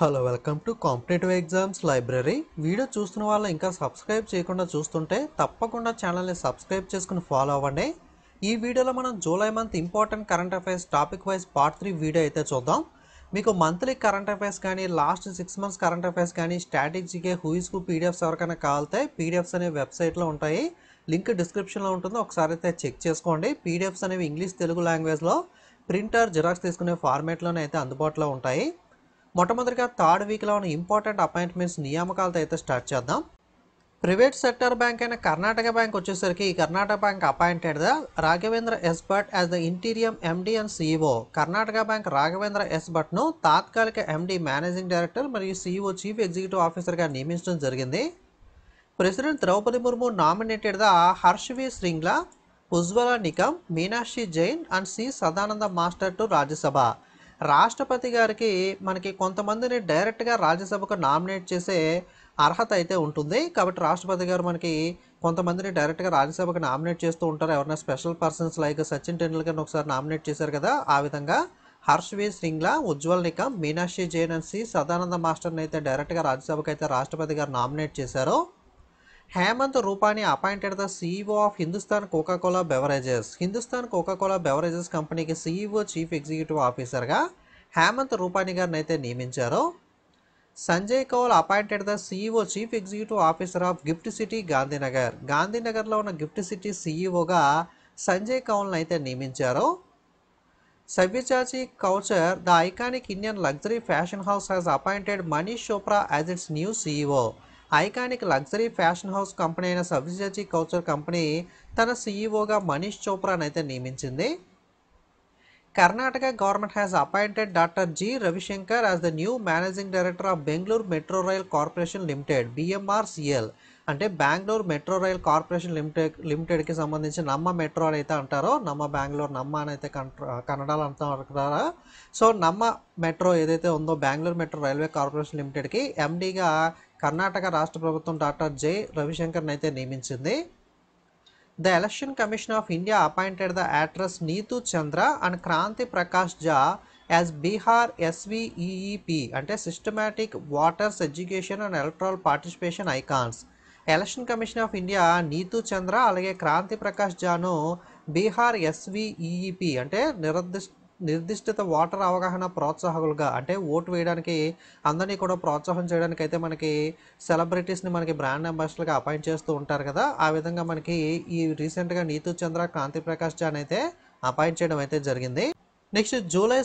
Hello welcome to competitive exams library. Video చూస్తున్న వాళ్ళు ఇంకా సబ్స్క్రైబ్ చేయకుండా చూస్తుంటే తప్పకుండా ఛానల్ని సబ్స్క్రైబ్ చేసుకుని ఫాలో అవ్వండి. ఈ వీడియోలో మనం July month important current affairs topic wise part 3 video అయితే చూద్దాం. మీకు మంత్లీ కరెంట్ అఫైర్స్ కానీ లాస్ట్ 6 మంత్స్ కరెంట్ అఫైర్స్ కానీ స్ట్రాటజీకే హూయిస్కు పీడిఎఫ్స్ ఎవరికైనా కావాలితే పీడిఎఫ్స్ అనే వెబ్సైట్లో ఉంటాయి. లింక్ డిస్క్రిప్షన్లో ఉంటుంది, ఒకసారి అయితే చెక్ చేసుకోండి. పీడిఎఫ్స్ అనేవి ఇంగ్లీష్ తెలుగు లాంగ్వేజ్లో ప్రింటర్ జిరాక్స్ తీసుకునే ఫార్మేట్లోనే అయితే అందుబాటులో ఉంటాయి. మొట్టమొదటిగా థర్డ్ వీక్లో ఉన్న ఇంపార్టెంట్ అపాయింట్మెంట్స్ నియామకాలతో అయితే స్టార్ట్ చేద్దాం. ప్రైవేట్ సెక్టర్ బ్యాంక్ అయిన కర్ణాటక బ్యాంక్ వచ్చేసరికి Karnataka bank appointed the Raghavendra S Bhat as the interim MD and CEO. Karnataka bank Raghavendra S భట్ను తాత్కాలిక ఎండి మేనేజింగ్ డైరెక్టర్ మరియు సిఇఓ చీఫ్ ఎగ్జిక్యూటివ్ ఆఫీసర్గా నియమించడం జరిగింది. President Droupadi Murmu nominated the హర్షవి Shringla, Ujjwal Nikam, Meenakshi Jain and C Sadananda master to Rajya Sabha. రాష్ట్రపతి గారికి మనకి కొంతమందిని డైరెక్ట్గా రాజ్యసభకు నామినేట్ చేసే అర్హత అయితే ఉంటుంది. కాబట్టి రాష్ట్రపతి గారు మనకి కొంతమందిని డైరెక్ట్గా రాజ్యసభకు నామినేట్ చేస్తూ ఉంటారు. ఎవరైనా స్పెషల్ పర్సన్స్ లైక్ సచిన్ టెండూల్కర్ని ఒకసారి నామినేట్ చేశారు కదా, ఆ విధంగా హర్షవి శ్రింగ్లా, ఉజ్వల్ నికమ్, మీనాక్షి జైన్ అండ్ సి సదానంద మాస్టర్ని అయితే డైరెక్ట్గా రాజ్యసభకు అయితే రాష్ట్రపతి గారు నామినేట్ చేశారు. Hemant Rupani appointed the CEO of Hindustan Coca Cola beverages. Hindustan Coca Cola beverages కంపెనీకి సీఈఓ చీఫ్ ఎగ్జిక్యూటివ్ ఆఫీసర్గా హేమంత్ రూపానీ గారిని అయితే నియమించారు. Sanjay Kaul appointed the CEO chief executive officer of GIFT city Gandhinagar. గాంధీనగర్లో ఉన్న గిఫ్ట్ సిటీ సీఈఓగా సంజయ్ కౌల్ని అయితే నియమించారు. Savyasachi couture the iconic Indian luxury fashion house has appointed Manish Chopra as it's new CEO. Iconic luxury fashion house company అయిన Savyasachi couture company తన సీఈఓగా మనీష్ చోప్రాని అయితే నియమించింది. Karnataka government has appointed doctor G Ravishankar as the new managing director of Bengaluru metro rail corporation limited BMRCL. అంటే Bengaluru metro rail corporation లిమిటెడ్కి సంబంధించి నమ్మ metro అని అయితే అంటారో, నమ్మ బెంగళూరు నమ్మ అని అయితే కన్నడలో అంటారా. సో నమ్మ మెట్రో ఏదైతే ఉందో బెంగళూరు మెట్రో రైల్వే కార్పొరేషన్ లిమిటెడ్కి ఎండీగా కర్ణాటక రాష్ట్ర ప్రభుత్వం డాక్టర్ జె రవిశంకర్ని అయితే నియమించింది. The Election Commission of India appointed the actress Neetu Chandra and Kranti Prakash Jha as Bihar SVEEP అంటే Systematic Voters Education and Electoral Participation Icons. Election commission of India Neetu Chandra అలాగే క్రాంతి ప్రకాష్ జాను బీహార్ ఎస్విఈఈపి అంటే నిర్దిష్టిత voter అవగాహన ప్రోత్సాహకులుగా, అంటే vote వేయడానికి అందరినీ కూడా ప్రోత్సాహం చేయడానికి అయితే మనకి సెలబ్రిటీస్ని మనకి బ్రాండ్ అంబాసిడర్గా అపాయింట్ చేస్తూ ఉంటారు కదా, ఆ విధంగా మనకి ఈ రీసెంట్గా నీతు చంద్ర క్రాంతి ప్రకాష్ జాన్ అయితే అపాయింట్ చేయడం అయితే జరిగింది. నెక్స్ట్ జూలై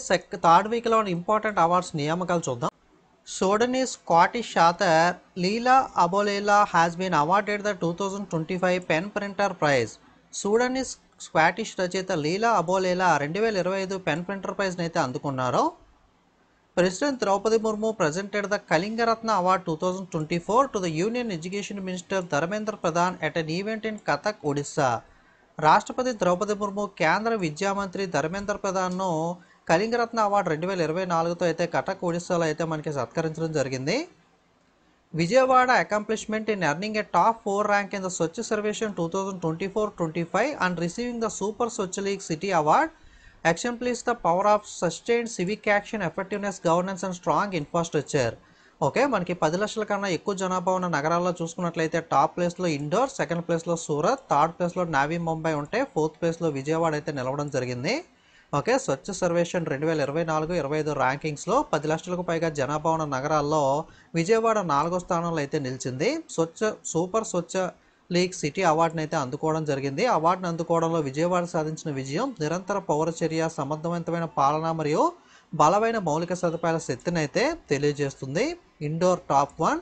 థర్డ్ వీక్లో ఉన్న ఇంపార్టెంట్ అవార్డ్స్ నియామకాలు చూద్దాం. Sudanese Scottish author Leila Abolela has been awarded the 2025 Pen Printer Prize. Sudanese Scottish రచయిత లీలా అబోలేలా 2025 పెన్ ప్రింటర్ ప్రైజ్ని అయితే అందుకున్నారు. President Droupadi Murmu presented the Kalinga Ratna award 2024 to the union education minister Dharmendra Pradhan at an event in Cuttack, Odisha. రాష్ట్రపతి ద్రౌపది ముర్ము కేంద్ర విద్యామంత్రి Dharmendra ప్రధాన్ను కళింగరత్న award 2024తో అయితే కటక్, ఒడిస్సాలో అయితే మనకి సత్కరించడం జరిగింది. Vijayawada accomplishment in earning a top 4 rank in the Swachh Survekshan 2024-25 and receiving the super Swachh league city award exemplifies the power of sustained civic action, effectiveness, governance and strong infrastructure. Okay, మనకి 10 లక్షల కన్నా ఎక్కువ జనాభా ఉన్న నగరాల్లో చూసుకున్నట్లయితే టాప్ ప్లేస్లో ఇండోర్, సెకండ్ ప్లేస్లో సూరత్, థర్డ్ ప్లేస్లో నావీ ముంబై ఉంటే ఫోర్త్ ప్లేస్లో విజయవాడ అయితే నిలవడం జరిగింది. ఓకే, స్వచ్ఛ సర్వేక్షణ్ 2024-25 ర్యాంకింగ్స్లో 10 లక్షలకు పైగా జనాభా ఉన్న నగరాల్లో విజయవాడ 4వ స్థానంలో అయితే నిలిచింది. సూపర్ స్వచ్ఛ లీగ్ సిటీ అవార్డుని అయితే అందుకోవడం జరిగింది. అవార్డును అందుకోవడంలో విజయవాడ సాధించిన విజయం నిరంతర పౌరచర్య, సమర్థవంతమైన పాలన మరియు బలమైన మౌలిక సదుపాయాల శక్తిని అయితే తెలియజేస్తుంది. Indore top 1,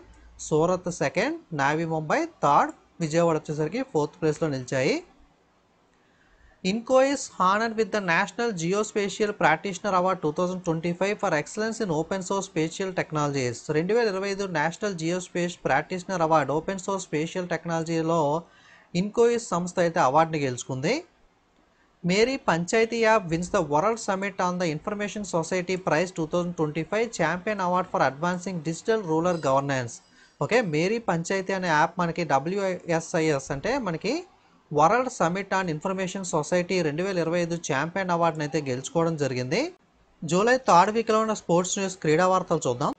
Surat second, Navi Mumbai third, Vijayawada వచ్చేసరికి 4th ప్లేస్లో నిలిచాయి. INCO is honored with the National Geospatial Practitioner Award 2025 for excellence in open source spatial technologies. 2025 national geospace practitioner award open source spatial టెక్నాలజీలో ఇన్కోయిస్ సంస్థ అయితే అవార్డుని గెలుచుకుంది. Meri Panchayat app wins the world summit on the information society prize 2025 champion award for advancing digital rural governance. Okay, Meri Panchayat అనే app మనకి WSIS అంటే మనకి world summit on information society 2025 champion అవార్డుని అయితే గెలుచుకోవడం జరిగింది. జూలై థర్డ్ వీక్లో ఉన్న స్పోర్ట్స్ న్యూస్, క్రీడా వార్తలు చూద్దాం.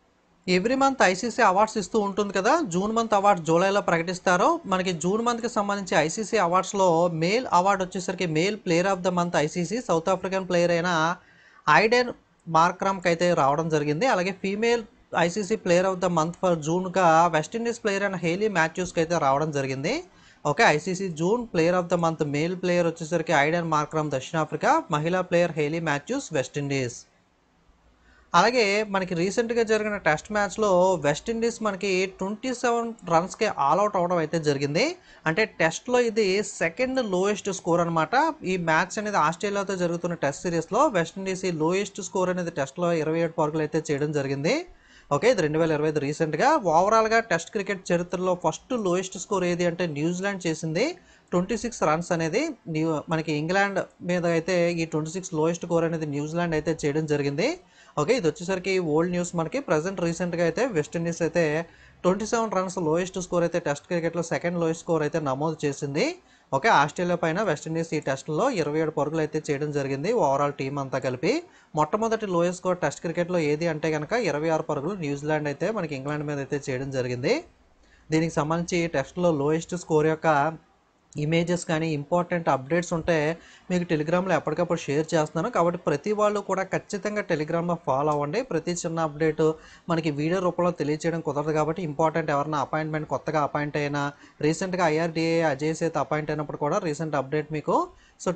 ఎవ్రీ మంత్ ఐసీసీ అవార్డ్స్ ఇస్తూ ఉంటుంది కదా. జూన్ మంత్ అవార్డ్స్ జూలైలో ప్రకటిస్తారు. మనకి జూన్ మంత్కి సంబంధించి ఐసీసీ అవార్డ్స్లో మేల్ అవార్డు వచ్చేసరికి male player of the month ICC South African player అయిన ఐడెన్ మార్క్రమ్కి అయితే రావడం జరిగింది. అలాగే female ICC player of the month for జూన్గా వెస్టిండీస్ ప్లేయర్ అయిన హేలీ మాథ్యూస్కి అయితే రావడం జరిగింది. Okay, ICC June player of the month male player వచ్చేసరికి ఐడెన్ మార్క్రమ్ దక్షిణాఫ్రికా, మహిళా ప్లేయర్ హేలీ మాథ్యూస్ వెస్టిండీస్. అలాగే మనకి రీసెంట్గా జరిగిన టెస్ట్ మ్యాచ్లో వెస్టిండీస్ మనకి 27 రన్స్కి ఆల్అవుట్ అవడం అయితే జరిగింది. అంటే టెస్ట్లో ఇది సెకండ్ లోయెస్ట్ స్కోర్ అనమాట. ఈ మ్యాచ్ అనేది ఆస్ట్రేలియాతో జరుగుతున్న టెస్ట్ సిరీస్లో వెస్టిండీస్ ఈ లోయెస్ట్ స్కోర్ అనేది టెస్ట్లో 27 పరుగులు అయితే చేయడం జరిగింది. ఓకే, ఇది 2025 రీసెంట్గా. ఓవరాల్గా టెస్ట్ క్రికెట్ చరిత్రలో ఫస్ట్ లోయెస్ట్ స్కోర్ ఏది అంటే న్యూజిలాండ్ చేసింది 26 రన్స్ అనేది. మనకి ఇంగ్లాండ్ మీద అయితే ఈ 26 లోయెస్ట్ స్కోర్ అనేది న్యూజిలాండ్ అయితే చేయడం జరిగింది. ఓకే, ఇది వచ్చేసరికి ఓల్డ్ న్యూస్. మనకి ప్రజెంట్ రీసెంట్గా అయితే వెస్టిండీస్ అయితే 27 రన్స్ లోయెస్ట్ స్కోర్ అయితే టెస్ట్ క్రికెట్లో సెకండ్ లోయెస్ట్ స్కోర్ అయితే నమోదు చేసింది. ఓకే, ఆస్ట్రేలియా పైన వెస్టిండీస్ ఈ టెస్ట్లో 27 పరుగులు అయితే చేయడం జరిగింది ఓవరాల్ టీం అంతా కలిపి. మొట్టమొదటి లోయెస్ట్ స్కోర్ టెస్ట్ క్రికెట్లో ఏది అంటే కనుక 26 పరుగులు న్యూజిలాండ్ అయితే మనకి ఇంగ్లాండ్ మీద అయితే చేయడం జరిగింది. దీనికి సంబంధించి టెస్ట్లో లోయెస్ట్ స్కోర్ యొక్క ఇమేజెస్ కానీ ఇంపార్టెంట్ అప్డేట్స్ ఉంటే మీకు టెలిగ్రామ్లో ఎప్పటికప్పుడు షేర్ చేస్తున్నాను. కాబట్టి ప్రతి వాళ్ళు కూడా ఖచ్చితంగా టెలిగ్రామ్లో ఫాలో అవ్వండి. ప్రతి చిన్న అప్డేట్ మనకి వీడియో రూపంలో తెలియజేయడం కుదరదు. కాబట్టి ఇంపార్టెంట్ ఎవరైనా అపాయింట్మెంట్ కొత్తగా అపాయింట్ అయినా, రీసెంట్గా ఐఆర్డీఏ అజయ్ సేత్ అపాయింట్ అయినప్పుడు కూడా రీసెంట్ అప్డేట్ మీకు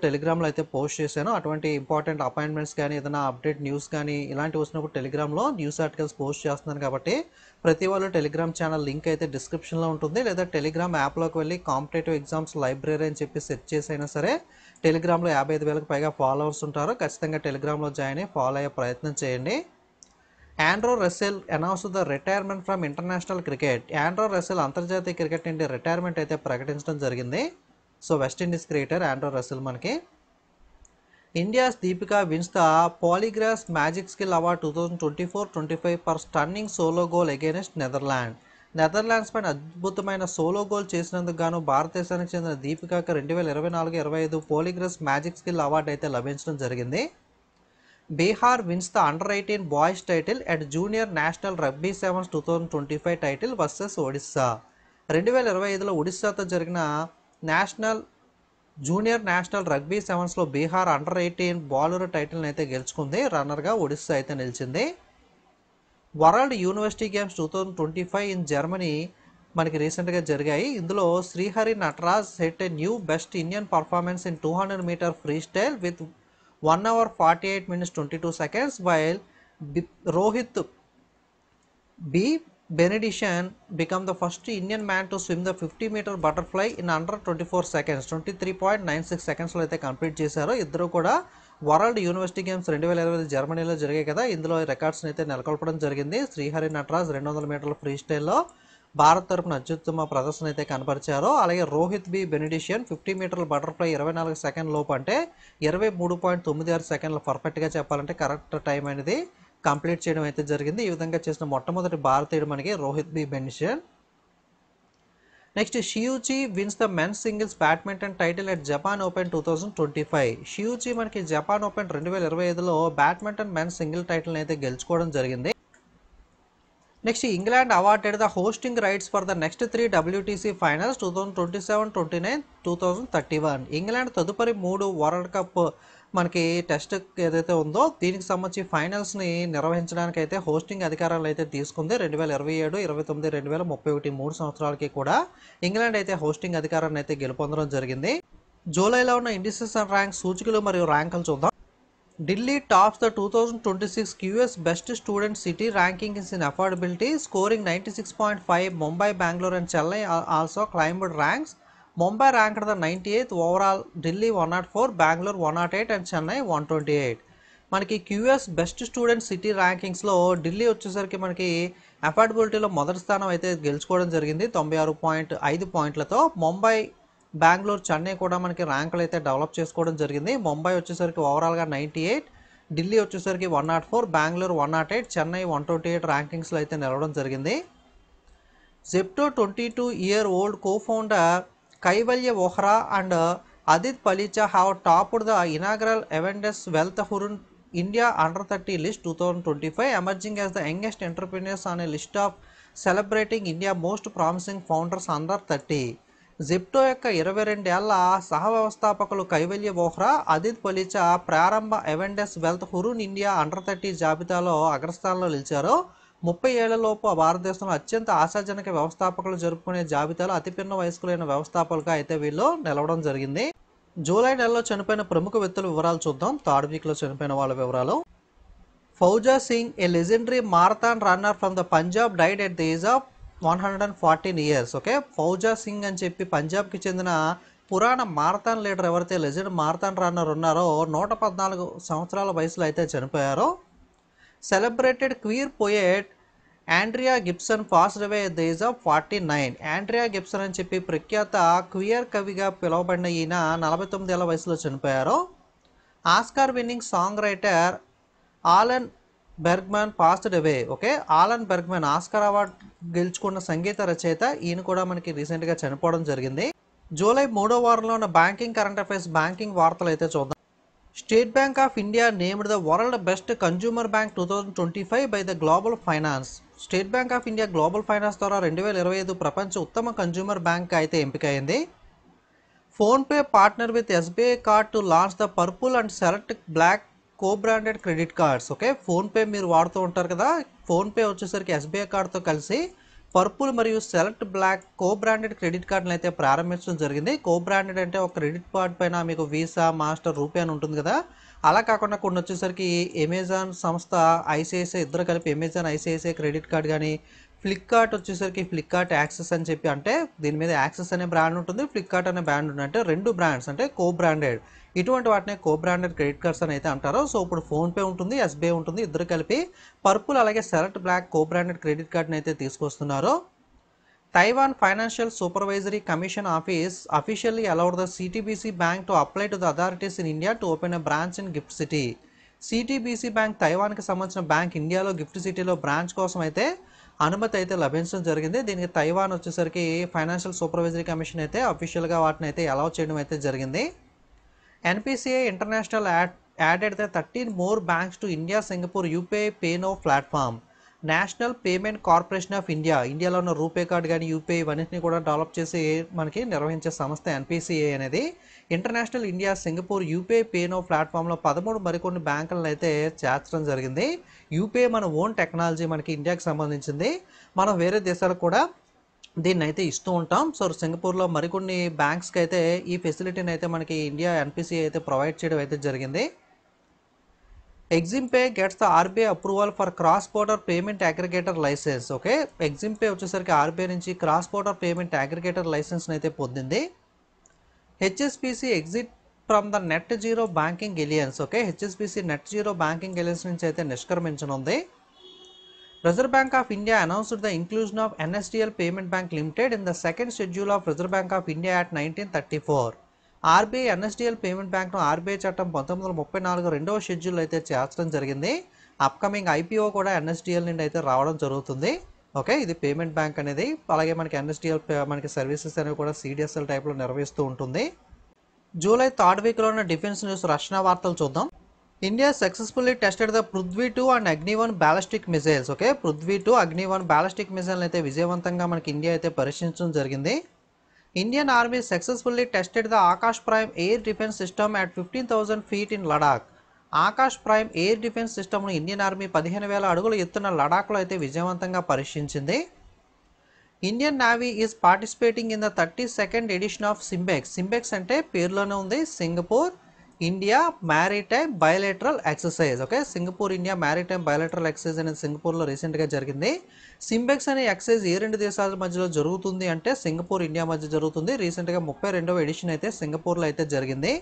టెలిగ్రామ్లో అయితే పోస్ట్ చేశాను. అటువంటి ఇంపార్టెంట్ అపాయింట్మెంట్స్ కానీ ఏదైనా అప్డేట్ న్యూస్ కానీ ఇలాంటివి వచ్చినప్పుడు టెలిగ్రామ్లో న్యూస్ ఆర్టికల్స్ పోస్ట్ చేస్తున్నాను. కాబట్టి ప్రతి వాళ్ళు టెలిగ్రామ్ ఛానల్ లింక్ అయితే డిస్క్రిప్షన్లో ఉంటుంది, లేదా టెలిగ్రామ్ యాప్లోకి వెళ్ళి కాంపిటేటివ్ ఎగ్జామ్స్ లైబ్రరీ అని చెప్పి సెర్చ్ చేసి అయినా సరే టెలిగ్రామ్లో 55,000కి పైగా ఫాలోవర్స్ ఉంటారు. ఖచ్చితంగా టెలిగ్రామ్లో జాయిన్ అయ్యి ఫాలో అయ్యే ప్రయత్నం చేయండి. Andre Russell announce the retirement from international cricket. Andre Russell అంతర్జాతీయ క్రికెట్ నుండి రిటైర్మెంట్ అయితే ప్రకటించడం జరిగింది. వెస్టిండీస్ క్రికెటర్ ఆండ్రూ రసెల్ మనకి. India's Deepika wins the polygraph magic skill award 2024-25 for stunning solo goal against Netherland. Netherlands పైన అద్భుతమైన సోలో గోల్ చేసినందుకు గాను భారతదేశానికి చెందిన దీపికాకు 2024-25 పాలీగ్రాఫ్ మ్యాజిక్ స్కిల్ అవార్డు అయితే లభించడం జరిగింది. Bihar wins the under eighteen boys title at junior national rugby sevens 2025 title versus Odisha. 2025లో ఒడిస్సాతో జరిగిన జూనియర్ నేషనల్ రగ్బీ సెవెన్స్లో బీహార్ అండర్-18 బాలుర టైటిల్ని అయితే గెలుచుకుంది. రన్నర్గా ఒడిస్సా అయితే నిలిచింది. World university games 2025 in Germany మనకి రీసెంట్గా జరిగాయి. ఇందులో Srihari Nataraj set a new best Indian performance in 200 metre free style with 1 hour 48 minutes 22 seconds, while Rohit B. Benediction became the first Indian man to swim the 50-meter butterfly in under 24 seconds, 23.96 సెకండ్స్లో అయితే complete చేశారు. ఇద్దరు కూడా world university games 2025 జర్మనీలో జరిగాయి కదా, ఇందులో రికార్డ్స్ని అయితే నెలకొల్పడం జరిగింది. శ్రీహరి నటరాజ్ 200 మీటర్ల ఫ్రీ స్టైల్లో భారత్ తరపున అత్యుత్తమ ప్రదర్శన అయితే కనపరిచారు. అలాగే రోహిత్ బి బెనిడిషియన్ 50 మీటర్ల బటర్ఫ్లై 24 సెకండ్ లోపు అంటే 23.96 సెకండ్లు పర్ఫెక్ట్గా చెప్పాలంటే కరెక్ట్ టైం అనేది కంప్లీట్ చేయడం అయితే జరిగింది. ఈ విధంగా చేసిన మొట్టమొదటి భారతీయుడు మనకి Rohit B Benediction. Next Shi Yuqi wins the men's singles badminton title at Japan open 2025. Shi Yuqi మనకి జపాన్ ఓపెన్ 2025లో బ్యాడ్మింటన్ మెన్స్ సింగిల్ టైటిల్ని అయితే గెలుచుకోవడం జరిగింది. Next England awarded the hosting rights for the next 3 WTC finals 2027, 29, 2031. England తదుపరి 3 వరల్డ్ కప్ మనకి test ఏదైతే ఉందో దీనికి సంబంధించి ఫైనల్స్ని నిర్వహించడానికి అయితే హోస్టింగ్ అధికారాలు అయితే తీసుకుంది. 2027, 29, 2031 3 సంవత్సరాలకి కూడా ఇంగ్లాండ్ అయితే హోస్టింగ్ అధికారాన్ని అయితే గెలుపొందడం జరిగింది. జూలైలో ఉన్న ఇండిసిషన్ ర్యాంక్ సూచికలు మరియు ర్యాంకులు చూద్దాం. Delhi tops the 2026 QS best student city rankings in affordability, scoring 96.5. Mumbai, Bengaluru and Chennai also climbed ranks. Mumbai ranked the 98th overall, Delhi 104, Bengaluru 108 and Chennai 128. మనకి QS బెస్ట్ స్టూడెంట్ సిటీ ర్యాంకింగ్స్లో ఢిల్లీ వచ్చేసరికి మనకి అఫోర్డబిలిటీలో మొదటి స్థానం అయితే గెలుచుకోవడం జరిగింది 96.5 పాయింట్లతో. ముంబై, బెంగళూరు, చెన్నై కూడా మనకి ర్యాంకులు అయితే డెవలప్ చేసుకోవడం జరిగింది. ముంబై వచ్చేసరికి ఓవరాల్గా 98, ఢిల్లీ వచ్చేసరికి 104, బెంగళూరు 108, చెన్నై 128 ర్యాంకింగ్స్లో అయితే నిలవడం జరిగింది. Zepto 22-year-old co-founder Kaivalya Vohra and Aadit Palicha have topped the inaugural Avendus wealth Hurun India Under 30 List 2025, emerging as the youngest entrepreneurs on a list of celebrating India most promising founders under 30. Zepto యొక్క 22 ఏళ్ల సహ వ్యవస్థాపకులు కైవల్య వోహ్రా, అదిత్ పలీచా ప్రారంభ Avendus wealth Hurun India under 30 జాబితాలో అగ్రస్థానంలో నిలిచారు. 30 ఏళ్లలోపు భారతదేశంలో అత్యంత ఆశాజనక వ్యవస్థాపకులు జరుపుకునే జాబితాలో అతిపిన్న వయస్కులైన వ్యవస్థాపకులుగా అయితే వీళ్ళు నిలవడం జరిగింది. జూలై నెలలో చనిపోయిన ప్రముఖ వ్యక్తుల వివరాలు చూద్దాం. థర్డ్ వీక్లో చనిపోయిన వాళ్ళ వివరాలు. Fauja Singh, a legendary marathon runner from the Punjab, died at the age of 114 years. Okay, Fauja Singh అని చెప్పి పంజాబ్కి చెందిన పురాణ మారథాన్ లీడర్ ఎవరైతే లెజెండ్ మారథాన్ రన్నర్ ఉన్నారో 114 సంవత్సరాల వయసులో అయితే చనిపోయారో. Celebrated queer poet Andrea Gibson passed away at the age of 49. Andrea Gibson అని చెప్పి ప్రఖ్యాత క్వియర్ కవిగా పిలువబడిన ఈయన 49 ఏళ్ల వయసులో చనిపోయారు. Oscar winning song writer Alan Bergman passed away. Okay, Alan Bergman Oscar award గెలుచుకున్న సంగీత రచయిత, ఈయన కూడా మనకి రీసెంట్గా చనిపోవడం జరిగింది. జూలై 3వ వారంలో ఉన్న బ్యాంకింగ్ కరెంట్ అఫైర్స్ బ్యాంకింగ్ వార్తలు అయితే చూద్దాం. State bank of India named the world best consumer bank 2025 by the global finance. State bank of India global finance ద్వారా 2025 ప్రపంచ ఉత్తమ కన్జ్యూమర్ బ్యాంక్ అయితే ఎంపికైంది. PhonePe partner with SBI card to launch the purple and select black co-branded credit cards. Okay, PhonePe మీరు వాడుతూ ఉంటారు కదా, PhonePe వచ్చేసరికి ఎస్బీఐ కార్డ్తో కలిసి పర్పుల్ మరియు సెలెక్ట్ బ్లాక్ కో-బ్రాండెడ్ క్రెడిట్ కార్డులను అయితే ప్రారంభించడం జరిగింది. కో-బ్రాండెడ్ అంటే ఒక క్రెడిట్ కార్డ్ పైన మీకు వీసా, మాస్టర్, రూపే అని ఉంటుంది కదా, అలా కాకుండా కొన్ని వచ్చేసరికి అమెజాన్ సంస్థ, ఐసిఐసిఐ ఇద్దరు కలిపి అమెజాన్ ఐసిఐసిఐ క్రెడిట్ కార్డ్ కానీ, ఫ్లిప్కార్ట్ వచ్చేసరికి ఫ్లిప్కార్ట్ యాక్సెస్ అని చెప్పి, అంటే దీని మీద యాక్సెస్ అనే బ్రాండ్ ఉంటుంది, ఫ్లిప్కార్ట్ అనే బ్రాండ్ ఉంటుంది, అంటే రెండు బ్రాండ్స్ అంటే కో-బ్రాండెడ్. ఇటువంటి వాటిని కో-బ్రాండెడ్ క్రెడిట్ కార్డ్స్ అని అయితే అంటారు. సో ఇప్పుడు ఫోన్పే ఉంటుంది, ఎస్బీఐ ఉంటుంది, ఇద్దరు కలిపి పర్పుల్ అలాగే సెలెక్ట్ బ్లాక్ కో-బ్రాండెడ్ క్రెడిట్ కార్డ్ని అయితే తీసుకొస్తున్నారు. Taiwan Financial Supervisory Commission office officially allowed the CTBC bank to apply to the authorities in India to open a branch in GIFT City. CTBC bank, తైవాన్కి సంబంధించిన bank, ఇండియాలో gift సిటీలో branch కోసం అయితే అనుమతి అయితే లభించడం జరిగింది. దీనికి తైవాన్ వచ్చేసరికి ఫైనాన్షియల్ సూపర్వైజరీ కమిషన్ అయితే అఫీషియల్గా వాటిని అయితే అలౌ చేయడం అయితే జరిగింది. NPCI international added the 13 more banks to India Singapore UPI Pay Now platform. National payment corporation of India, ఇండియాలో ఉన్న రూపే కార్డ్ కానీ యూపీఐ ఇవన్నింటినీ కూడా డెవలప్ చేసి మనకి నిర్వహించే సంస్థ ఎన్పిసిఐ అనేది. International India Singapore UPI pay now ప్లాట్ఫామ్లో 13 మరికొన్ని బ్యాంకులను అయితే చేర్చడం జరిగింది. యూపీఐ మన ఓన్ టెక్నాలజీ, మనకి ఇండియాకి సంబంధించింది, మనం వేరే దేశాలకు కూడా దీన్ని అయితే ఇస్తూ ఉంటాం. సో సింగపూర్లో మరికొన్ని బ్యాంక్స్కి అయితే ఈ ఫెసిలిటీని అయితే మనకి ఇండియా ఎన్పిసిఐ అయితే ప్రొవైడ్ చేయడం అయితే జరిగింది. Exim Pe gets the RBI approval for cross border payment aggregator licence. Okay, Exim Pe వచ్చేసరికి ఆర్బీఐ నుంచి క్రాస్ బోర్డర్ పేమెంట్ అగ్రిగేటర్ లైసెన్స్ని అయితే పొందింది. HSBC exit from the net zero banking alliance. Okay, HSBC net zero banking alliance నుంచి అయితే నిష్క్రమించనుంది. Reserve Bank of India announced the inclusion of NSDL Payment Bank Limited in the second schedule of Reserve Bank of India Act 1934. RBI NSDL payment బ్యాంక్ను RBI చట్టం 1934 రెండవ schedule అయితే చేర్చడం జరిగింది. Upcoming IPO కూడా ఎన్ఎస్డిఎల్ నుండి అయితే రావడం జరుగుతుంది. ఓకే, ఇది పేమెంట్ బ్యాంక్ అనేది, అలాగే మనకి ఎన్ఎస్డిఎల్ మనకి సర్వీసెస్ అనేవి కూడా సిడిఎస్ఎల్ టైప్లో నిర్వహిస్తూ ఉంటుంది. జూలై థర్డ్ వీక్లో ఉన్న డిఫెన్స్ న్యూస్ రక్షణ వార్తలు చూద్దాం. India successfully tested the Prithvi 2 and Agni ballistic missiles. Okay, Prithvi 2, Agni ballistic missile అయితే విజయవంతంగా మనకి ఇండియా అయితే పరీక్షించడం జరిగింది. Indian army successfully tested the Akash prime air defence system at 15,000 feet in Ladakh. Akash prime air defence సిస్టమ్ను ఇండియన్ ఆర్మీ 15,000 అడుగుల ఎత్తున లడాక్లో అయితే విజయవంతంగా పరీక్షించింది. Indian navy is participating in the 32nd edition of SIMBEX. SIMBEX అంటే పేరులోనే ఉంది, Singapore India maritime bilateral exercise. Okay, Singapore India maritime bilateral exercise అనేది సింగపూర్లో రీసెంట్గా జరిగింది. సింబెక్స్ అనే ఎక్సర్సైజ్ ఏ రెండు దేశాల మధ్యలో జరుగుతుంది అంటే సింగపూర్ ఇండియా మధ్య జరుగుతుంది. రీసెంట్గా 32వ ఎడిషన్ అయితే సింగపూర్లో అయితే జరిగింది.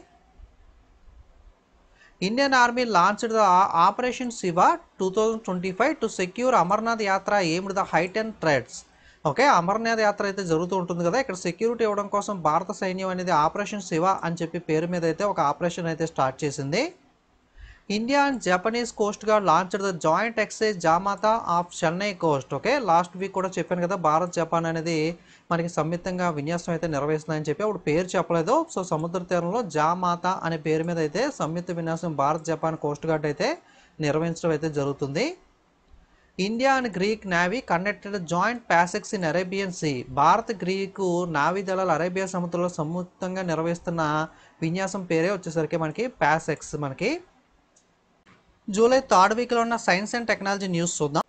Indian army launched the operation Shiva 2025 to secure Amarnath Yatra aimed the heighten threats. Okay, Amarnath Yatra అయితే జరుగుతూ ఉంటుంది కదా, ఇక్కడ సెక్యూరిటీ ఇవ్వడం కోసం భారత సైన్యం అనేది ఆపరేషన్ శివ అని చెప్పి పేరు మీద అయితే ఒక ఆపరేషన్ అయితే స్టార్ట్ చేసింది. India and Japanese coast guard launched the joint exercise జామాతా of Chennai coast. Okay, last week కూడా చెప్పాను కదా, భారత్ జపాన్ అనేది మనకి సంయుక్తంగా విన్యాసం అయితే నిర్వహిస్తుందని చెప్పి, అప్పుడు పేరు చెప్పలేదు. సో సముద్ర తీరంలో జామాతా అనే పేరు మీద అయితే సంయుక్త విన్యాసం భారత్ జపాన్ కోస్ట్ గార్డ్ అయితే నిర్వహించడం అయితే జరుగుతుంది. India and Greek navy conducted joint PASSEX in Arabian sea. Bharat Greek navy దళాలు అరేబియా సముద్రంలో సంయుక్తంగా నిర్వహిస్తున్న విన్యాసం పేరే వచ్చేసరికి మనకి ప్యాసెక్స్. మనకి జూలై థర్డ్ వీక్లో ఉన్న సైన్స్ అండ్ టెక్నాలజీ న్యూస్ చూద్దాం.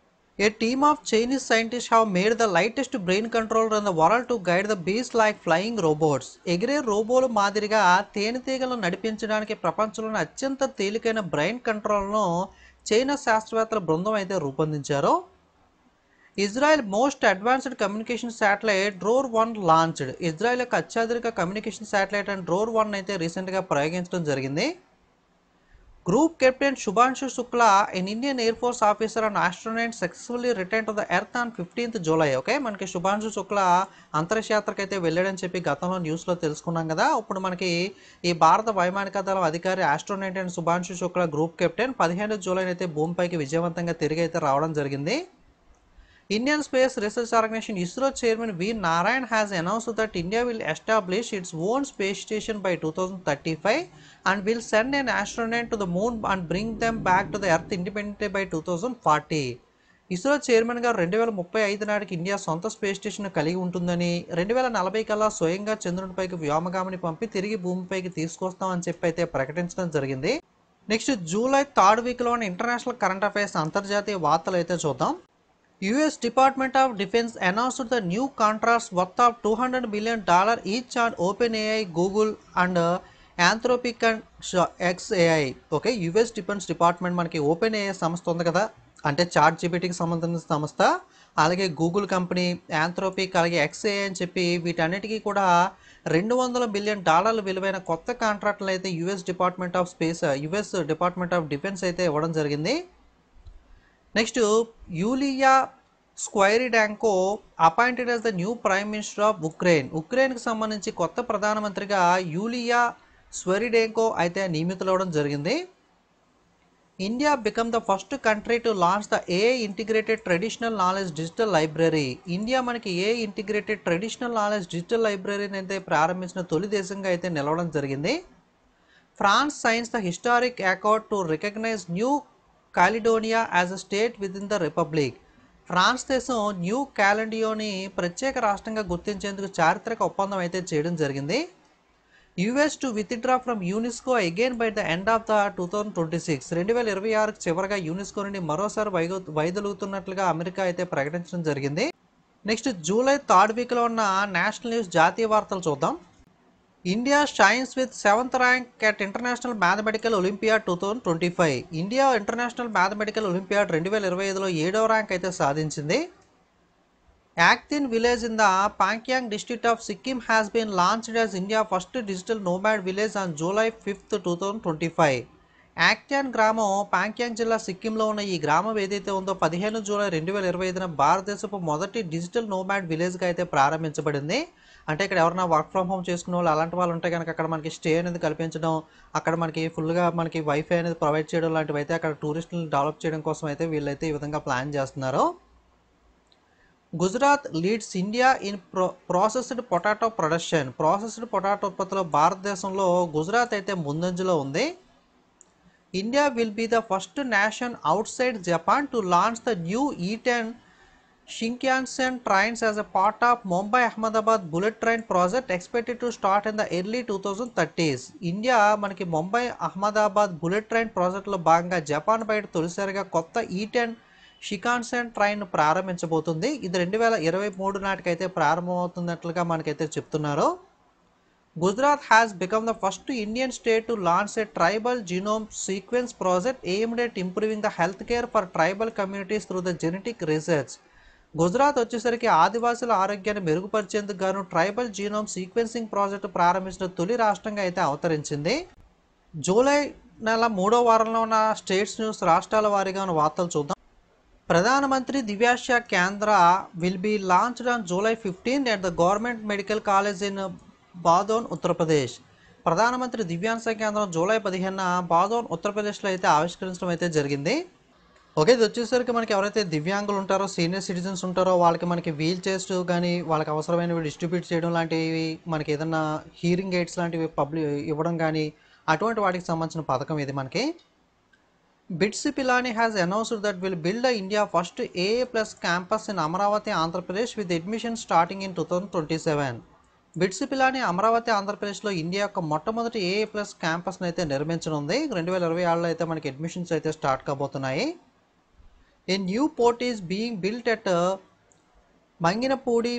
A team of Chinese scientist have made the lightest brain controller in the world to guide the beast like flying robots. ఎగిరే రోబోలు మాదిరిగా తేనెటీగలను నడిపించడానికి ప్రపంచంలోని అత్యంత తేలికైన బ్రెయిన్ కంట్రోల్ను చైనా శాస్త్రవేత్తల బృందం అయితే రూపొందించారు. Israel most advanced communication satellite Dror launched. Israel యొక్క అత్యాధునిక కమ్యూనికేషన్ శాటిలైట్ అండ్ డ్రోర్-1 అయితే రీసెంట్గా ప్రయోగించడం జరిగింది. Group captain Shubhanshu Shukla, an Indian Air Force officer and astronaut successfully returned to the Earth on 15th July. Okay, మనకి శుభాంశు శుక్లా అంతరిక్ష యాత్రకు అయితే వెళ్ళాడని చెప్పి గతంలో న్యూస్లో తెలుసుకున్నాం కదా. ఇప్పుడు మనకి ఈ భారత వైమానిక దళం అధికారి astronaut and Shubhanshu Shukla group captain 15 July అయితే భూమిపైకి విజయవంతంగా తిరిగి అయితే రావడం జరిగింది. Indian Space Research Organization ISRO Chairman V. Narayan has announced that India will establish its own space station by 2035 and will send an astronaut to the moon and bring them back to the Earth independently by 2040. ISRO chairman గారు 2035 నాటికి India సొంత space station కలిగి ఉంటుందని, 2040 కల్లా స్వయంగా చంద్రునిపైకి వ్యోమగామిని పంపి తిరిగి భూమిపైకి తీసుకొస్తామని చెప్పి అయితే ప్రకటించడం జరిగింది. నెక్స్ట్ జూలై థర్డ్ వీక్లోని ఇంటర్నేషనల్ కరెంట్ అఫైర్స్ అంతర్జాతీయ వార్తలు అయితే చూద్దాం. US Department of Defense announced the new contracts worth of $200 million each on OpenAI, Google and Anthropic and XAI. Okay, US defence department మనకి OpenAI సంస్థ ఉంది కదా, అంటే చాట్ జీపీటీకి సంబంధించిన సంస్థ, అలాగే గూగుల్ కంపెనీ, యాంథ్రోపిక్, అలాగే XAI అని చెప్పి వీటన్నిటికీ కూడా $200 బిలియన్ విలువైన కొత్త కాంట్రాక్టులు అయితే US డిపార్ట్మెంట్ ఆఫ్ డిఫెన్స్ అయితే ఇవ్వడం జరిగింది. Next Yulia Svyrydenko appointed as the new prime minister of Ukraine. ఉక్రెయిన్కి సంబంధించి కొత్త ప్రధానమంత్రిగా యూలియా స్వెరిడెంకో అయితే నియమితులవడం జరిగింది. India become the first country to launch the AI integrated traditional knowledge digital library. India మనకి AI integrated traditional knowledge digital లైబ్రరీని అయితే ప్రారంభించిన తొలి దేశంగా అయితే నిలవడం జరిగింది. France signs the historic accord to recognise New Caledonia as a state within the republic. France దేశం న్యూ కాలిడోనియాని ప్రత్యేక రాష్ట్రంగా గుర్తించేందుకు చారిత్రక ఒప్పందం అయితే చేయడం జరిగింది. US to withdraw from UNESCO again by the end of the 2026. 2026 చివరగా యునెస్కో నుండి మరోసారి వైదొలుగుతున్నట్లుగా అమెరికా అయితే ప్రకటించడం జరిగింది. నెక్స్ట్ జూలై థర్డ్ వీక్లో ఉన్న నేషనల్ న్యూస్ జాతీయ వార్తలు చూద్దాం. India shines with 7th rank at International Mathematical Olympiad 2025. India International Mathematical Olympiad 2025లో 7వ ర్యాంక్ అయితే సాధించింది. Yakten village in the Pakyong district of Sikkim has been launched as India first digital nomad village on July 5th, 2025. Yakten గ్రామం పాంక్యాంగ్ జిల్లా సిక్కింలో ఉన్న ఈ గ్రామం ఏదైతే ఉందో 15 జూలై 2025 భారతదేశపు మొదటి డిజిటల్ నోమాడ్ విలేజ్గా అయితే ప్రారంభించబడింది. అంటే ఇక్కడ ఎవరైనా వర్క్ ఫ్రమ్ హోమ్ చేసుకునే వాళ్ళు అలాంటి వాళ్ళు ఉంటే కనుక అక్కడ మనకి స్టే అనేది కల్పించడం, అక్కడ మనకి ఫుల్గా మనకి వైఫై అనేది ప్రొవైడ్ చేయడం లాంటివి అయితే అక్కడ టూరిస్టులను డెవలప్ చేయడం కోసం అయితే వీళ్ళైతే ఈ విధంగా ప్లాన్ చేస్తున్నారు. Gujarat leads India in processed potato production. Processed potato ఉత్పత్తిలో భారతదేశంలో గుజరాత్ అయితే ముందంజలో ఉంది. India will be the first nation outside Japan to launch the new E10 Shinkansen trains as a part of Mumbai-Ahmedabad bullet train project expected to start in the early 2030s. India మనకి Mumbai Ahmedabad bullet train ప్రాజెక్టులో భాగంగా Japan బయట తొలిసారిగా కొత్త E10 షికాన్సెన్ train ప్రారంభించబోతుంది. ఇది 2023 నాటికైతే ప్రారంభమవుతున్నట్లుగా మనకైతే చెప్తున్నారు. Gujarat has become the first Indian state to launch a tribal genome sequence project aimed at improving the healthcare for tribal communities through the genetic research. Gujarat వచ్చేసరికి ఆదివాసుల ఆరోగ్యాన్ని మెరుగుపరిచేందుకు గాను ట్రైబల్ జీనోమ్ సీక్వెన్సింగ్ ప్రాజెక్టు ప్రారంభించిన తొలి రాష్ట్రంగా అయితే అవతరించింది. జూలై నెల 3వ వారంలో ఉన్న స్టేట్స్ న్యూస్ రాష్ట్రాల వారీగా ఉన్న వార్తలు చూద్దాం. Pradhan Mantri Divyasha Kendra will be launched on July 15 at the government medical college in Badaun, Uttar Pradesh. Pradhan Mantri Divyasha కేంద్రం జూలై 15న బాదోన్ ఉత్తరప్రదేశ్లో అయితే ఆవిష్కరించడం అయితే జరిగింది. ఓకే. ఇది వచ్చేసరికి మనకి ఎవరైతే దివ్యాంగులు ఉంటారో, సీనియర్ సిటిజన్స్ ఉంటారో వాళ్ళకి మనకి వీల్ చైర్స్ గానీ, వాళ్ళకి అవసరమైనవి డిస్ట్రిబ్యూట్ చేయడం లాంటివి, మనకి ఏదన్నా హీరింగ్ ఎయిడ్స్ లాంటివి ఇవ్వడం గానీ, అటువంటి వాటికి సంబంధించిన పథకం ఇది మనకి. Bits Pilani has announced that will build India first AA+ campus in Amaravati Andhra Pradesh with admission starting in 2027. Bits Pilani Amaravati ఆంధ్రప్రదేశ్లో ఇండియా యొక్క మొట్టమొదటి AA+ క్యాంపస్ని అయితే నిర్మించనుంది. 2026లో అయితే మనకి అడ్మిషన్స్ అయితే స్టార్ట్ కాబోతున్నాయి. A new port is being built at Manginapudi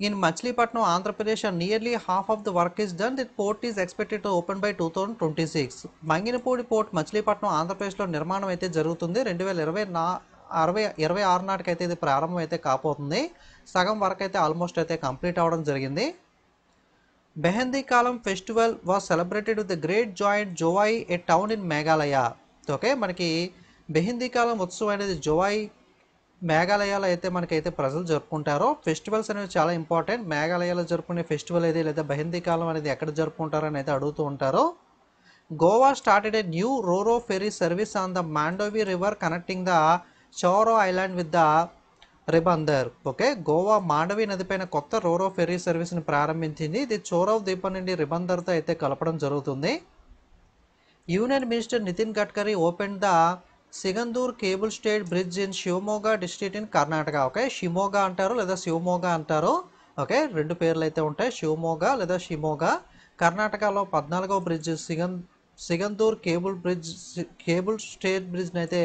in Machilipatnam, Andhra Pradesh, and nearly half of the work is done. The port is expected to open by 2026. Manginapudi port Machilipatnam, Andhra Pradesh లో నిర్మాణం అయితే జరుగుతుంది. 2026 నాటికైతే ఇది ప్రారంభం అయితే కాబోతుంది. సగం వరకు అయితే ఆల్మోస్ట్ అయితే కంప్లీట్ అవ్వడం జరిగింది. Behdienkhlam festival was celebrated with the great joint Jowai a town in Meghalaya. Okay, మనకి బెహిందీ కాలం ఉత్సవం అనేది జోవాయి మేఘాలయాలో అయితే మనకైతే ప్రజలు జరుపుకుంటారో. ఫెస్టివల్స్ అనేవి చాలా ఇంపార్టెంట్. మేఘాలయాలో జరుపుకునే ఫెస్టివల్ ఏది లేదా బెహిందీ కాలం అనేది ఎక్కడ జరుపుకుంటారో అని అయితే అడుగుతూ ఉంటారు. Goa started a new RoRo ferry service on the Mandovi river connecting the Chorao island with the Ribandar. Okay, Goa Mandovi నదిపైన కొత్త రోరో ఫెరీ సర్వీస్ని ప్రారంభించింది. ఇది చోరో ద్వీపం నుండి రిబందర్తో అయితే కలపడం జరుగుతుంది. Union minister Nitin Gadkari open the Sigandur cable stayed bridge in Shivamogga district in Karnataka. Okay, Shimoga అంటారు లేదా శివమోగా అంటారు. ఓకే, రెండు పేర్లు అయితే ఉంటాయి, శివమోగా లేదా షిమోగా. కర్ణాటకలో 14వ బ్రిడ్జ్ సిగందూర్ కేబుల్ స్టేట్ బ్రిడ్జ్ని అయితే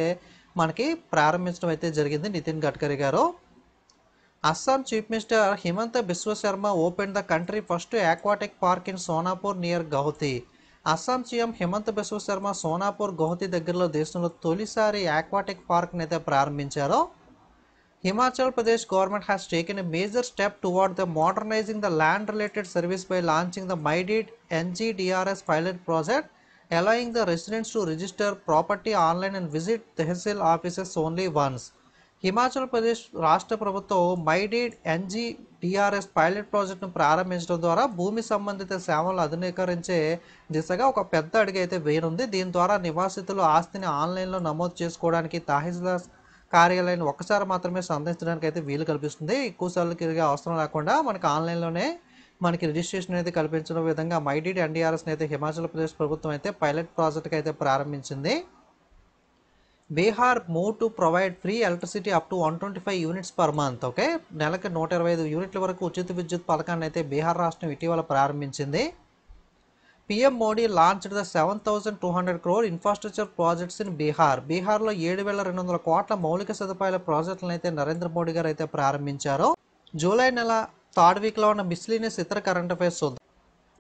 మనకి ప్రారంభించడం అయితే జరిగింది నితిన్ గడ్కరీ గారు. Assam chief minister Himanta Biswa Sarma open the country first aquatic park in Sonapur near Guwahati. Assam CM Himanta Biswa Sarma Sonapur Guwahati దగ్గరలో దేశంలో తొలిసారి ఆక్వాటిక్ పార్క్ని అయితే ప్రారంభించారు. Himachal Pradesh government has taken a major step toward the modernising the land related service by launching the my deed NGDRS pilot project allowing the residents to register property online and visit tehsil offices only once. Himachal Pradesh రాష్ట్ర ప్రభుత్వం మైడీడ్ NGDRS pilot ప్రాజెక్టును ప్రారంభించడం ద్వారా భూమి సంబంధిత సేవలు ఆధునీకరించే దిశగా ఒక పెద్ద అడుగు అయితే వేయనుంది. దీని ద్వారా నివాసితులు ఆస్తిని ఆన్లైన్లో నమోదు చేసుకోవడానికి తహసీల్దార్ కార్యాలయాన్ని ఒక్కసారి మాత్రమే సందర్శించడానికి అయితే వీలు కల్పిస్తుంది. ఎక్కువసార్లు తిరిగే అవసరం లేకుండా మనకి ఆన్లైన్లోనే మనకి రిజిస్ట్రేషన్ అయితే కల్పించడం విధంగా మైడీడ్ NDRSని అయితే హిమాచల్ ప్రదేశ్ ప్రభుత్వం అయితే పైలట్ ప్రాజెక్ట్కి అయితే ప్రారంభించింది. Bihar move to provide free electricity up to 125 units per month. Okay, నెలకి 125 యూనిట్ల వరకు ఉచిత విద్యుత్ పథకాన్ని అయితే బీహార్ రాష్ట్రం ఇటీవల ప్రారంభించింది. PM Modi launched the 7,200 crore infrastructure projects in Bihar. బీహార్లో 7,200 కోట్ల మౌలిక సదుపాయాల ప్రాజెక్టులను అయితే నరేంద్ర మోడీ గారు అయితే ప్రారంభించారు. జూలై నెల థర్డ్ వీక్లో ఉన్న మిస్లీనియస్ ఇతర కరెంట్ అఫైర్స్ చూద్దాం.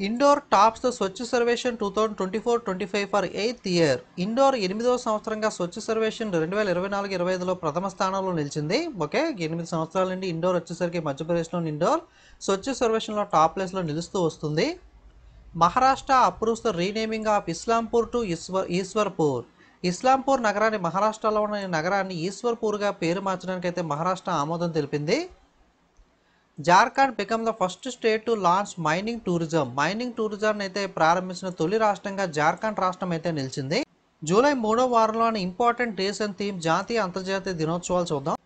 Indore tops the Swachh Survekshan 2024-25 for 8th year. Indore 8వ సంవత్సరంగా స్వచ్ఛ సర్వేక్షణ్ 2024-25లో ప్రథమ స్థానంలో నిలిచింది. ఓకే, 8 సంవత్సరాల నుండి ఇండోర్ వచ్చేసరికి మధ్యప్రదేశ్లోని ఇండోర్ స్వచ్ఛ సర్వేక్షణలో టాప్ ప్లేస్లో నిలుస్తూ వస్తుంది. Maharashtra approves the renaming of Islampur to Ishwarpur. Islampur నగరాన్ని మహారాష్ట్రలో ఉన్న నగరాన్ని ఈశ్వర్పూర్గా పేరు మార్చడానికి అయితే మహారాష్ట్ర ఆమోదం తెలిపింది. Jharkhand become the first state to launch mining tourism. Mining టూరిజాన్ని అయితే ప్రారంభించిన తొలి రాష్ట్రంగా జార్ఖండ్ రాష్ట్రం అయితే నిలిచింది. జూలై 3వ వారంలోని ఇంపార్టెంట్ డేస్ అండ్ థీమ్ జాతీయ అంతర్జాతీయ దినోత్సవాలు చూద్దాం.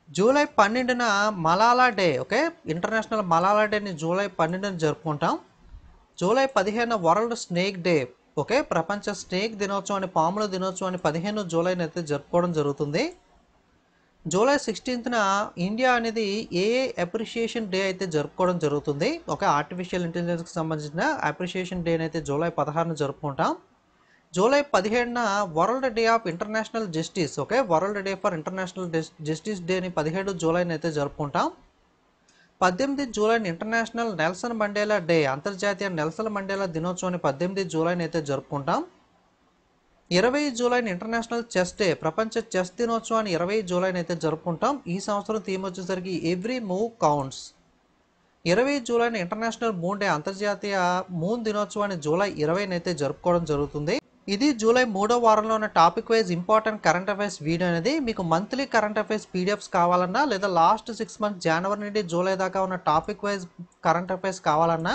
జూలై 12న Malala day. Okay, international Malala డేని జూలై 12న జరుపుకుంటాం. జూలై 15న వరల్డ్ స్నేక్ డే. ఓకే, ప్రపంచ స్నేక్ దినోత్సవాన్ని, పాముల దినోత్సవాన్ని 15 జూలైని అయితే జరుపుకోవడం జరుగుతుంది. జూలై 16న ఇండియా అనేది AI అప్రిషియేషన్ డే అయితే జరుపుకోవడం జరుగుతుంది. ఓకే, ఆర్టిఫిషియల్ ఇంటెలిజెన్స్కి సంబంధించిన అప్రిషియేషన్ డేని అయితే జూలై 16న జరుపుకుంటాం. జూలై 17న world day of international justice. Okay, world day for international justice డేని 17 జూలైని అయితే జరుపుకుంటాం. 18 జూలైని ఇంటర్నేషనల్ నెల్సన్ మండేలా డే, అంతర్జాతీయ నెల్సన్ మండేలా దినోత్సవాన్ని 18 జూలైని అయితే జరుపుకుంటాం. 20 జూలైని ఇంటర్నేషనల్ చెస్ డే, ప్రపంచ చెస్ దినోత్సవాన్ని 20 జూలైని అయితే జరుపుకుంటాం. ఈ సంవత్సరం థీమ్ వచ్చేసరికి ఎవ్రీ మూవ్ కౌంట్స్. 20 జూలైని ఇంటర్నేషనల్ మూన్ డే, అంతర్జాతీయ మూన్ దినోత్సవాన్ని జూలై 20ని అయితే జరుపుకోవడం జరుగుతుంది. ఇది జూలై 3వ వారంలో ఉన్న topic wise important current affairs video అనేది. మీకు మంత్లీ కరెంట్ అఫైర్స్ PDFs కావాలన్నా లేదా లాస్ట్ 6 months జనవరి నుండి జూలై దాకా ఉన్న టాపిక్ వైజ్ కరెంట్ అఫైర్స్ కావాలన్నా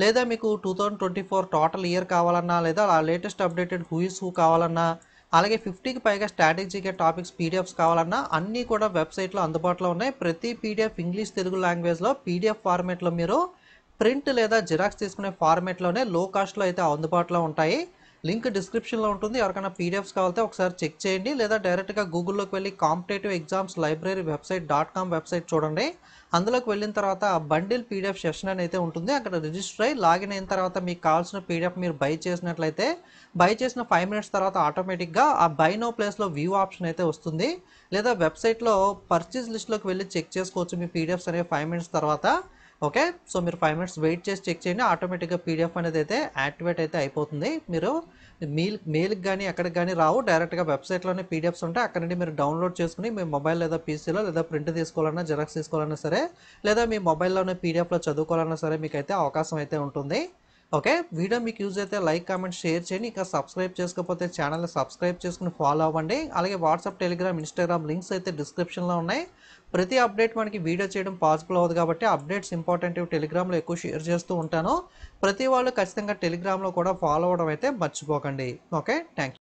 లేదా మీకు 2024 టోటల్ ఇయర్ కావాలన్నా, లేదా ఆ latest updated who is who కావాలన్నా, అలాగే 50కి పైగా స్ట్రాటజీకే టాపిక్స్ పీడిఎఫ్స్ కావాలన్నా అన్నీ కూడా వెబ్సైట్లో అందుబాటులో ఉన్నాయి. ప్రతి పీడిఎఫ్ ఇంగ్లీష్ తెలుగు లాంగ్వేజ్లో పీడిఎఫ్ ఫార్మేట్లో మీరు ప్రింట్ లేదా జిరాక్స్ తీసుకునే ఫార్మేట్లోనే లో కాస్ట్లో అయితే అందుబాటులో ఉంటాయి. లింక్ డిస్క్రిప్షన్లో ఉంటుంది. ఎవరికైనా పీడిఎఫ్స్ కావాలంటే ఒకసారి చెక్ చేయండి, లేదా డైరెక్ట్గా గూగుల్లోకి వెళ్ళి కాంపిటేటివ్ ఎగ్జామ్స్ లైబ్రరీ వెబ్సైట్.com వెబ్సైట్ చూడండి. అందులోకి వెళ్ళిన తర్వాత బండిల్ పీడిఎఫ్ సెషన్ అని అయితే ఉంటుంది. అక్కడ రిజిస్టర్ అయ్యి లాగిన్ అయిన తర్వాత మీకు కావాల్సిన పీడిఎఫ్ మీరు బై చేసినట్లయితే బై చేసిన 5 మినిట్స్ తర్వాత ఆటోమేటిక్గా ఆ బై నో ప్లేస్లో వ్యూ ఆప్షన్ అయితే వస్తుంది. లేదా వెబ్సైట్లో పర్చేజ్ లిస్ట్లోకి వెళ్ళి చెక్ చేసుకోవచ్చు మీ పీడిఎఫ్స్ అనేవి 5 మినిట్స్ తర్వాత. ఓకే, సో మీరు 5 మినిట్స్ వెయిట్ చేసి చెక్ చేయండి. ఆటోమేటిక్గా పీడిఎఫ్ అనేది అయితే యాక్టివేట్ అయితే అయిపోతుంది. మీరు మెయిల్కి కానీ ఎక్కడికి కానీ రావు, డైరెక్ట్గా వెబ్సైట్లోనే పీడిఎఫ్స్ ఉంటాయి. అక్కడ నుండి మీరు డౌన్లోడ్ చేసుకుని మీ మొబైల్ లేదా పీసీలో లేదా ప్రింట్ తీసుకోవాలన్నా, జిరాక్స్ తీసుకోవాలన్నా సరే, లేదా మీ మొబైల్లోనే పీడిఎఫ్లో చదువుకోవాలన్నా సరే మీకు అయితే అవకాశం అయితే ఉంటుంది. ఓకే, వీడియో మీకు యూజ్ అయితే లైక్, కామెంట్, షేర్ చేయండి. ఇంకా సబ్స్క్రైబ్ చేసుకోకపోతే ఛానల్ని సబ్స్క్రైబ్ చేసుకుని ఫాలో అవ్వండి. అలాగే వాట్సాప్, టెలిగ్రామ్, ఇన్స్టాగ్రామ్ లింక్స్ అయితే డిస్క్రిప్షన్లో ఉన్నాయి. ప్రతి అప్డేట్ మనకి వీడియో చేయడం పాసిబుల్ అవ్వదు కాబట్టి అప్డేట్స్ ఇంపార్టెంట్ టెలిగ్రామ్లో ఎక్కువ షేర్ చేస్తూ ఉంటాను. ప్రతి వాళ్ళు ఖచ్చితంగా టెలిగ్రామ్లో కూడా ఫాలో అవ్వడం అయితే మర్చిపోకండి. Okay, thank you.